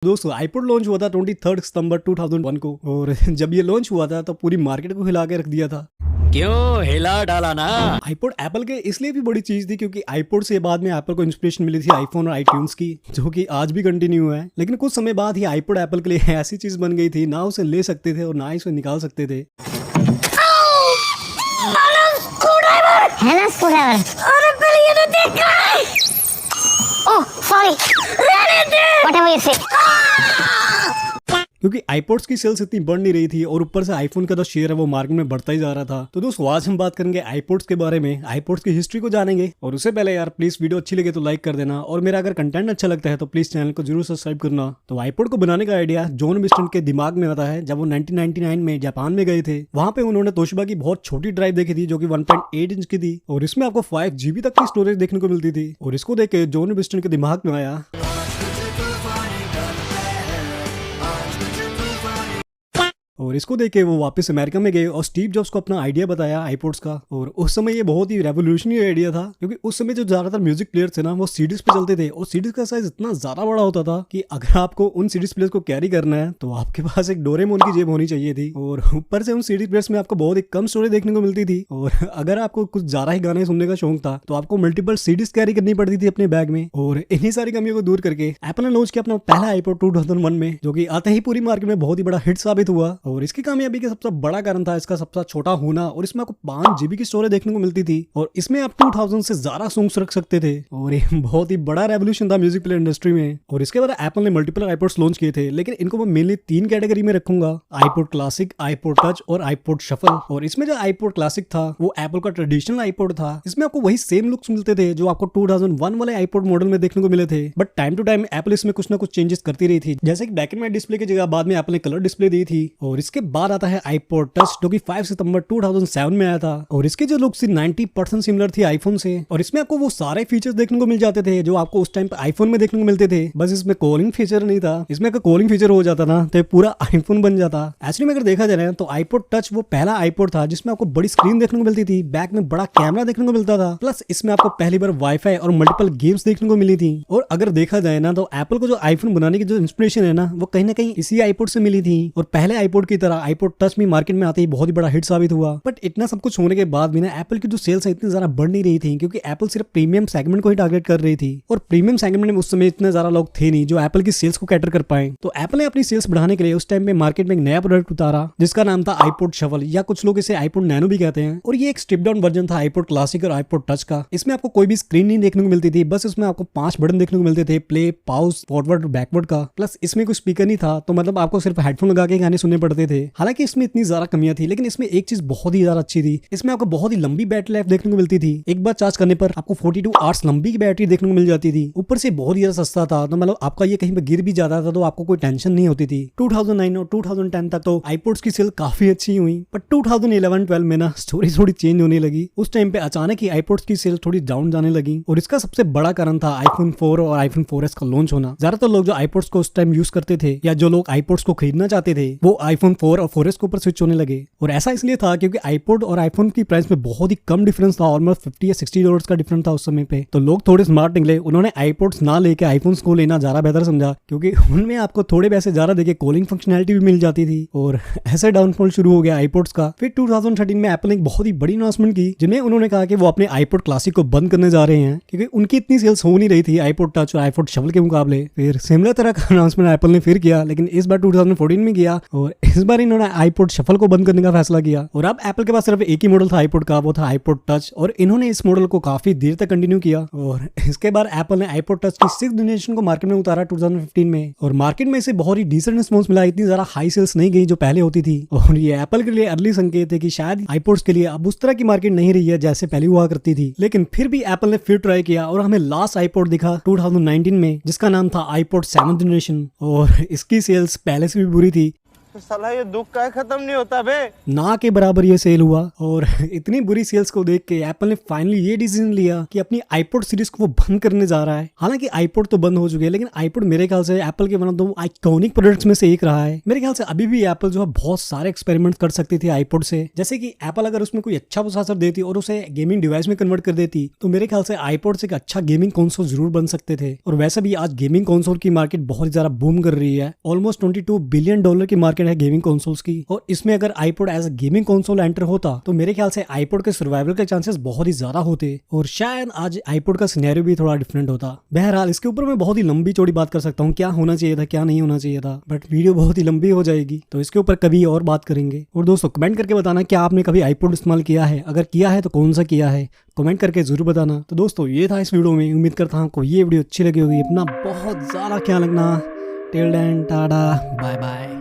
दोस्तों iPod launch हुआ था 23 सितंबर 2001 को। और जब ये लॉन्च हुआ था तो पूरी मार्केट को हिला के रख दिया था। क्यों हिला डाला ना। आईपोड एप्पल के इसलिए भी बड़ी चीज थी क्योंकि आईपोड से बाद में एप्पल को इंस्पिरेशन मिली थी आईफोन और आईट्यून्स की, जो कि आज भी कंटिन्यू है। लेकिन कुछ समय बाद ही आईपोड एप्पल के लिए ऐसी चीज बन गई थी, ना उसे ले सकते थे और ना ही उसे निकाल सकते थे। अरे पहले ये तो देख रहा है। ओह सॉरी, व्हाटएवर यू से। क्योंकि आईपोड्स की सेल्स इतनी बढ़ नहीं रही थी और ऊपर से आईफोन का जो शेयर है वो मार्केट में बढ़ता ही जा रहा था। तो दोस्तों आज हम बात करेंगे आईपोड्स के बारे में, आईपोड्स की हिस्ट्री को जानेंगे। और उससे पहले यार प्लीज वीडियो अच्छी लगे तो लाइक कर देना, और मेरा अगर कंटेंट अच्छा लगता है तो प्लीज चैनल को जरूर सब्सक्राइब करना। तो आईपोड को बनाने का आइडिया जॉन विस्टन के दिमाग में आता है जब वो 1999 में जापान में गए थे। वहां पे उन्होंने तोशिबा की बहुत छोटी ड्राइव देखी थी जो कि 1.8 इंच की थी, और इसमें आपको 5 GB तक की स्टोरेज देखने को मिलती थी। और इसको देख के जॉन विस्टन के दिमाग में आया और इसको देख के वो वापस अमेरिका में गए और स्टीव जॉब्स को अपना आइडिया बताया आईपोड्स का। और उस समय ये बहुत ही रेवोल्यूशनरी आइडिया था क्योंकि उस समय जो ज्यादातर म्यूजिक प्लेयर्स थे ना वो सीडीज पे चलते थे, और सीडीज का साइज इतना ज्यादा बड़ा होता था कि अगर आपको उन सीडीज प्लेयर्स को कैरी करना है तो आपके पास एक डोरेमोन की जेब होनी चाहिए थी। और ऊपर से उन सीडी प्लेयर्स में आपको बहुत ही कम स्टोरेज देखने को मिलती थी, और अगर आपको कुछ ज्यादा ही गाने सुनने का शौक था तो आपको मल्टीपल सीडीज कैरी करनी पड़ती थी अपने बैग में। और इन्हीं सारी कमियों को दूर करके एप्पल ने लॉन्च किया अपना पहला आईपोड 2001 में, जो कि आते ही पूरी मार्केट में बहुत ही बड़ा हिट साबित हुआ। और इसकी कामयाबी सबसे बड़ा कारण था इसका सबसे छोटा होना, और इसमें आपको 5 GB की स्टोरेज देखने को मिलती थी, और इसमें आप 2000 से ज्यादा सॉन्ग्स रख सकते थे। और ये बहुत ही बड़ा रेवोल्यूशन था म्यूजिक प्लेयर इंडस्ट्री में। और इसके बाद एप्पल ने मल्टीपल आईपोड्स लॉन्च किए थे, लेकिन इनको मैं मेनली 3 कैटेगरी में रखूंगा, आईपोड क्लासिक, आईपोड टच और आईपोड शफल। और इसमें जो आईपोड क्लासिक था वो एप्पल का ट्रेडिशनल आईपोड था। इसमें आपको वही सेम लुक्स मिलते थे जो आपको 2001 वाले आईपोड मॉडल में देखने को मिले थे, but time to time Apple इसमें कुछ ना कुछ चेंजेस करती रही थी। जैसे कि ब्लैक एंड व्हाइट डिस्प्ले की जगह बाद में एप्पल ने कलर डिस्प्ले दी थी। और इसके बाद आता है आईपोड टच जो कि 5 सितंबर 2007 में आया था, और इसकी जो लुक थी 90% सिमिलर थी आईफोन से। और इसमें आपको वो सारे फीचर्स देखने को मिल जाते थे जो आपको उस टाइम पे आईफोन में देखने को मिलते थे, बस इसमें कॉलिंग फीचर नहीं था। इसमें अगर कॉलिंग फीचर हो जाता ना तो पूरा आईफोन बन जाता। एक्चुअली में अगर देखा जाए तो आईपोड टच वो पहला आईपोड था जिसमें आपको बड़ी स्क्रीन देखने को मिलती थी, बैक में बड़ा कैमरा देखने को मिलता था, प्लस इसमें आपको पहली बार वाईफाई और मल्टीपल गेम्स देखने को मिली थी। और अगर देखा जाए ना तो एप्पल को जो आईफोन बनाने की जो इंस्पिरेशन है ना वो कहीं ना कहीं इसी आईपोड से मिली थी। और पहले आईपोड की तरह आईपोड टच भी मार्केट में आते ही बहुत ही बड़ा हिट साबित हुआ। बट इतना सब कुछ होने के बाद भी ना एप्पल की जो सेल्स है इतनी ज्यादा बढ़ नहीं रही थी, क्योंकि एप्पल सिर्फ प्रीमियम सेगमेंट को ही टारगेट कर रही थी, और प्रीमियम सेगमेंट में उस समय इतने ज्यादा लोग थे नहीं जो एप्पल की सेल्स को कैटर कर पाए। तो एप्पल ने अपनी सेल्स बढ़ाने के लिए उस टाइम में मार्केट में एक नया प्रोडक्ट उतारा जिसका नाम था आईपोड शफल, या कुछ लोग इसे आईपोड नैनो भी कहते हैं। और ये एक स्ट्रिप डाउन वर्जन था आईपोड क्लासिक और आईपोड टच का। इसमें आपको कोई भी स्क्रीन नहीं देखने को मिलती थी, बस इसमें आपको 5 बटन देखने को मिलते थे, प्ले, पॉज, फॉरवर्ड, बैकवर्ड का। प्लस इसमें कोई स्पीकर नहीं था, तो मतलब आपको सिर्फ हेडफोन लगा के गाने सुनने पड़ते थे। हालांकि इसमें इतनी ज्यादा कमियां थी, लेकिन इसमें एक चीज बहुत ही ज्यादा अच्छी थी, इसमें आपको बहुत ही लंबी बैटरी लाइफ देखने को मिलती थी। एक बार चार्ज करने पर आपको 42 आवर्स लंबी की बैटरी देखने को मिल जाती थी। ऊपर से बहुत ही ज्यादा सस्ता था, तो मतलब आपका ये कहीं पे गिर भी जाता था तो आपको कोई टेंशन नहीं होती थी। 2009 और 2010 तक तो आईपोड्स की सेल काफी अच्छी हुई, बट 2011-12 में ना स्टोरी थोड़ी चेंज होने लगी। उस टाइम पे अचानक ही आईपोड्स की सेल थोड़ी डाउन जाने लगी, और इसका सबसे बड़ा कारण था आईफोन 4 और आईफोन 4S का लॉन्च होना। ज्यादातर लोग जो आईपोड्स को उस टाइम यूज करते थे या जो लोग आईपोड्स को खरीदना चाहते थे वो आईफोन 4 और 4S के ऊपर स्विच होने लगे। और ऐसा इसलिए था क्योंकि आईपोड और आईफोन की प्राइस में बहुत ही कम डिफरेंस था, ऑलमोस्ट 50 या 60 डॉलर्स का डिफरेंस था उस समय पे। तो लोग थोड़े स्मार्ट निकले, उन्होंने आईपोड्स ना लेके आईफोन्स को लेना ज्यादा बेहतर समझा, क्योंकि उनमें आपको थोड़े पैसे ज्यादा देके कॉलिंग फंक्शनैलिटी भी मिल जाती थी। और ऐसा डाउनफॉल शुरू हो गया आईपोड्स का। फिर 2013 में एप्पल ने एक बहुत ही बड़ी अनाउंसमेंट की, जिन्हें उन्होंने कहा कि वो अपने आईपोड क्लासिक को बंद करने जा रहे हैं, क्योंकि उनकी इतनी सेल्स हो नहीं रही थी आईपोड टच और आईपोड शफल के मुकाबले। फिर सिमिलर तरह का अनाउंसमेंट एप्पल ने फिर किया, लेकिन इस बार 2014 में किया, और इस बार इन्होंने आईपोड शफल को बंद करने का फैसला किया। और अब एप्पल के पास सिर्फ एक ही मॉडल था आईपोड का, वो था आईपोड टच, और इन्होंने इस मॉडल को काफी देर तक कंटिन्यू किया। और इसके बाद एप्पल ने आईपोड टच की 6th जनरेशन को मार्केट में उतारा 2015 में, और मार्केट में इसे बहुत ही डिसेंट रिस्पॉन्स मिला, इतनी ज्यादा हाई सेल्स नहीं गई जो पहले होती थी। और ये एप्पल के लिए अर्ली संकेत है कि शायद आईपोड्स के लिए अब उस तरह की मार्केट नहीं रही है जैसे पहले हुआ करती थी। लेकिन फिर भी एप्पल ने फिर ट्राई किया, और हमें लास्ट आईपोड दिखा 2019 में जिसका नाम था आईपोड 7th जनरेशन, और इसकी सेल्स पहले से भी बुरी थी। तो साला ये दुख का खत्म नहीं होता बे। ना के बराबर ये सेल हुआ और इतनी बुरी सेल्स को देख के एप्पल ने फाइनली ये डिसीजन लिया कि अपनी आईपॉड सीरीज को वो बंद करने जा रहा है। हालांकि आईपॉड तो बंद हो चुके हैं, लेकिन आईपॉड मेरे ख्याल से एप्पल के one of the iconic products में से एक रहा है। मेरे ख्याल से अभी भी एप्पल जो है बहुत सारे एक्सपेरिमेंट कर सकती थी आईपॉड से, जैसे कि एप्पल अगर उसमें कोई अच्छा प्रोसेसर देती और उसे गेमिंग डिवाइस में कन्वर्ट कर देती तो मेरे ख्याल से आईपॉड से एक अच्छा गेमिंग कंसोल जरूर बन सकते थे। और वैसे भी आज गेमिंग कंसोल की मार्केट बहुत ज्यादा बूम कर रही है। ऑलमोस्ट $22 बिलियन की मार्केट है गेमिंग कंसोल्स की, और इसमें अगर iPod as a gaming console enter होता तो मेरे ख्याल से आईपॉड के सर्वाइवल के चांसेस बहुत ही ज्यादा होते और शायद आज आईपॉड का सिनेरियो भी थोड़ा डिफरेंट होता। बहरहाल इसके ऊपर मैं बहुत ही लंबी चौड़ी बात कर सकता हूँ, क्या होना चाहिए था क्या नहीं होना चाहिए था, बट वीडियो बहुत ही लंबी हो जाएगी तो इसके ऊपर कभी और बात करेंगे। और दोस्तों कमेंट करके बताना क्या आपने कभी आईपॉड इस्तेमाल किया है, अगर किया है तो कौन सा किया है, कमेंट करके जरूर बताना। तो दोस्तों ये था इस वीडियो में, उम्मीद करता हूँ आपको ये वीडियो अच्छी लगी होगी। अपना बहुत ज्यादा ख्याल रखना। Till then tata bye bye.